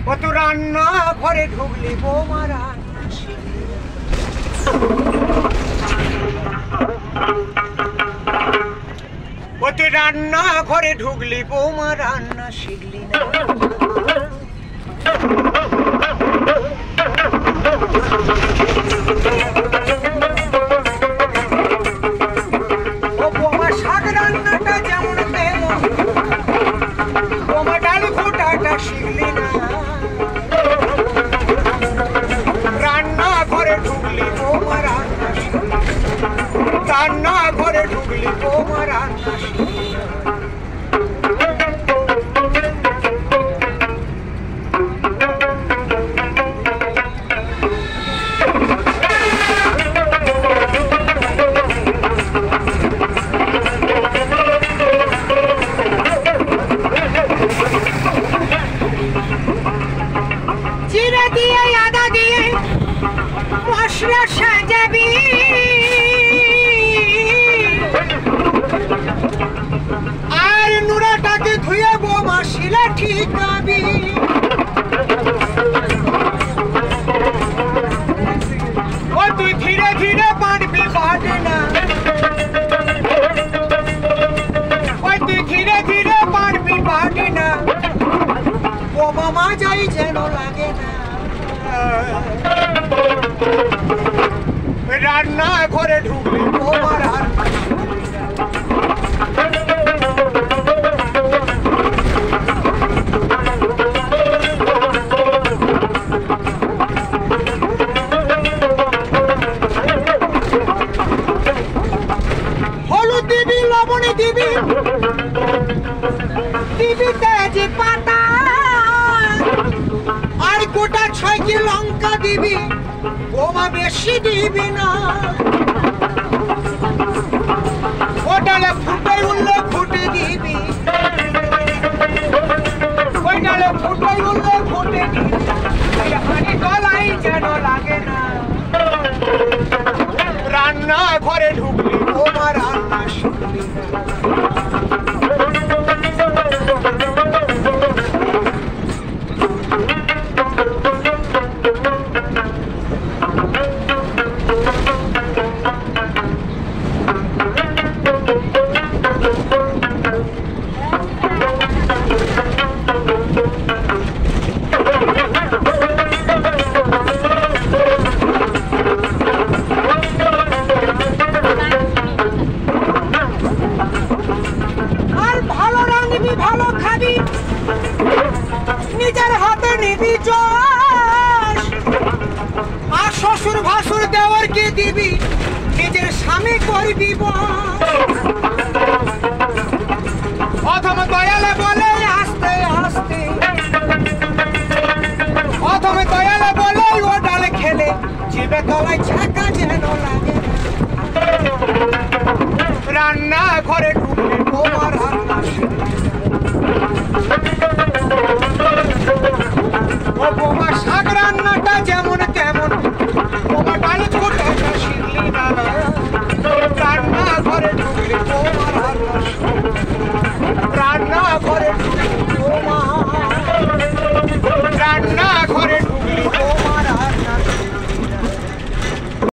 কত রান্না ঘরে ঢুকলি বৌমা রান্না শিখলি কত রান্না ঘরে ঢুকলি বৌমা রান্না শিখলি না শিখলি না রান্না ঘরে ঢুকলি বৌমা রান্না শিখলি রান্না ঘরে ঢুকলি বৌমা রান্না শিখলি সাজাবি আর নুরাটাকে ধুয়ে বোমা শিলা ঠিকাবি ও তুই ধীরে ধীরে পারবি বাটে না ওই তুই ধীরে ধীরে পারবি বাটে না বোমা মা যাই যেন লাগে না রান্না ঘরে ঢুকলি বৌমা রান্না হলুদ দিবি লবণ দিবি দিবি তেজি পাতা আর গোটা 6টি লঙ্কা দিবি বৌমা বেশি দিবি না ওটালে ফুটে উঠলে ফুটে দিবি ওইটালে ফুটে উঠলে ফুটে দিবি হানি গলাই যেন লাগে না রান্না ঘরে ঢুকলি বৌমা রান্না শিখলি নিজের হাতে নিবি যশ আর শ্বশুর ভাসুর দেওয়ারকে দিবি নিজের স্বামী করবি প্রথম দয়ালে বলে আস্তে আস্তে প্রথম দয়ালে বলে ও ডালে খেলে জিভে তলায় ছাকা যেন লাগে রান্না ঘরে